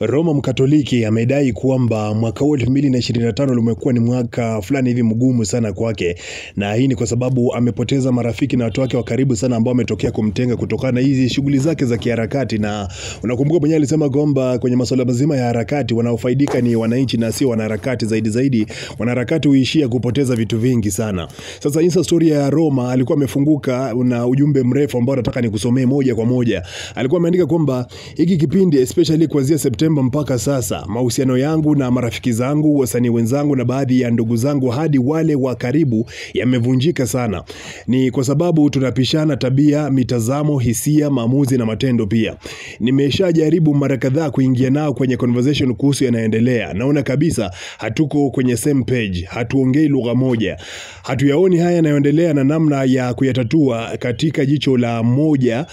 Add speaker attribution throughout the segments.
Speaker 1: Roma Mkatoliki amedai kwamba mwaka 2025 umekuwa ni mwaka fulani hivi mgumu sana kwake, na hii ni kwa sababu amepoteza marafiki na watu wake wa karibu sana ambao wametokea kumtenga kutokana na hizi shughuli zake za kiharakati. Na unakumbuka mwenyewe alisema kwamba kwenye masuala mazima ya harakati wanaofaidika ni wananchi na sio wanaharakati. Zaidi wanaharakati huishia kupoteza vitu vingi sana. Sasa Insta story ya Roma alikuwa amefunguka na ujumbe mrefu ambao nataka nikusomee moja kwa moja. Alikuwa ameandika kwamba hiki kipindi especially kuanzia Septemba mpaka sasa, mahusiano yangu na marafiki zangu, wasanii wenzangu na baadhi ya ndugu zangu hadi wale wa karibu yamevunjika sana. Ni kwa sababu tunapishana tabia, mitazamo, hisia, maamuzi na matendo pia. Nimeshajaribu mara kadhaa kuingia nao kwenye conversation kuhusu yanaendelea. Naona kabisa hatuko kwenye same page, hatuongei lugha moja. Hatuyaoni haya yanayoendelea na namna ya kuyatatua katika jicho la moja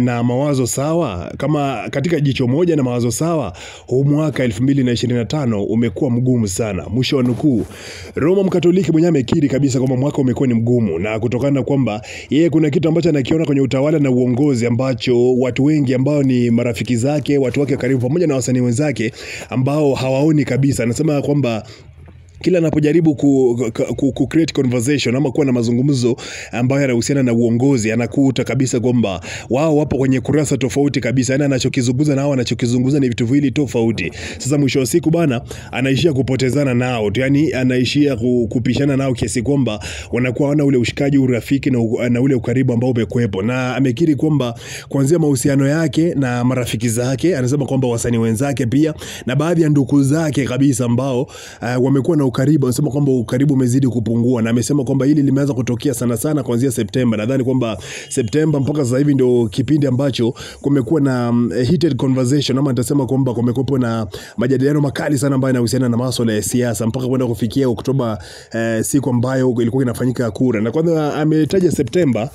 Speaker 1: na mawazo sawa. Kama katika jicho moja na mawazo sawa, huu mwaka 2025 umekuwa mgumu sana. Mwisho wa nukuu. Roma Mkatoliki mwenyewe amekiri kabisa kwamba mwaka umekuwa ni mgumu, na kutokana na kwamba yeye kuna kitu ambacho anakiona kwenye utawala na uongozi ambacho watu wengi ambao ni marafiki zake, watu wake karibu pamoja na wasanii wenzake ambao hawaoni kabisa. Anasema kwamba kila anapojaribu ku create conversation ama kuwa na mazungumzo ambayo yanahusiana na uongozi, anakuta kabisa kwamba wao wapo kwenye kurasa tofauti kabisa. Yaani anachokizungumza na hao anachokizungumza ni vitu viwili tofauti. Sasa mwisho wa siku bana anaishia kupotezana nao. Yaani anaishia kupishana nao kiasi kwamba wanakuwa wana ule ushikaji, urafiki na ule ukaribu ambao umekuepo. Na amekiri kwamba kuanzia mahusiano yake na marafiki zake, anasema kwamba wasanii wenzake pia na baadhi ya ndugu zake kabisa ambao wamekuwa na ukaribu, anasema kwamba ukaribu umezidi kupungua, na amesema kwamba hili limeanza kutokea sana kuanzia Septemba. Nadhani kwamba Septemba mpaka sasa hivi ndio kipindi ambacho kumekuwa na heated conversation, ama nitasema kwamba kumekuwa na majadiliano makali sana ambayo yanahusiana na masuala ya siasa mpaka kwenda kufikia Oktoba, siku ambayo ilikuwa inafanyika kura. Na kwanza ametaja Septemba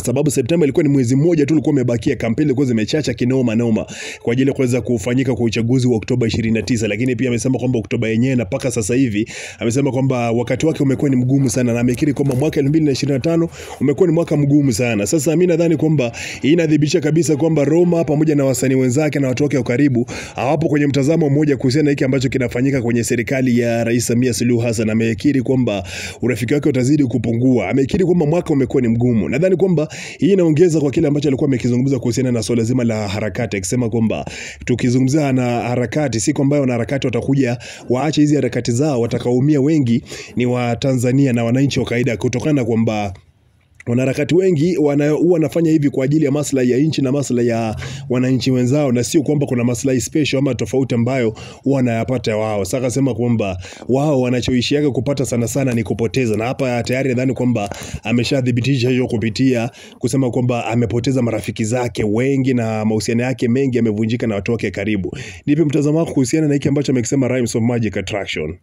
Speaker 1: sababu Septemba ilikuwa ni mwezi mmoja tu ulikuwa umebakia, kampeni ilikuwa zimechacha noma kwa ajili ya kuweza kufanyika kwa uchaguzi wa Oktoba 29. Lakini pia amesema kwamba Oktoba yenyewe na mpaka sasa hivi amesema kwamba wakati wake umekuwa ni mgumu sana, na amekiri kwamba mwaka 2025 umekuwa ni mwaka mgumu sana. Sasa mimi nadhani kwamba hii inadhibitisha kabisa kwamba Roma pamoja na wasanii wenzake na watu wake wa karibu hawapo kwenye mtazamo mmoja kuhusiana na hiki ambacho kinafanyika kwenye serikali ya Rais Samia Suluhu Hassan. Amekiri kwamba urafiki wake utazidi kupungua. Amekiri kwamba mwaka umekuwa ni mgumu. Nadhani kwamba hii inaongeza kwa kile ambacho alikuwa amekizungumza kuhusiana na swala zima la harakati, akisema kwamba tukizungumzia na harakati, siku ambayo wanaharakati watakuja waache hizi harakati zao, watakaoumia wengi ni wa Tanzania na wananchi wa kawaida, kutokana na kwamba wanaharakati wengi wanafanya hivi kwa ajili ya maslahi ya nchi na maslahi ya wananchi wenzao, na sio kwamba kuna maslahi special ama tofauti ambayo wanayapata wao. Sasa akasema kwamba wao wanachoishiaga kupata sana ni kupoteza, na hapa tayari nadhani kwamba ameshadhibitisha hiyo kupitia kusema kwamba amepoteza marafiki zake wengi na mahusiano yake mengi yamevunjika na watu wake karibu. Nipe mtazamo wako kuhusiana na hiki ambacho amekisema Rhymes of Magic Attraction.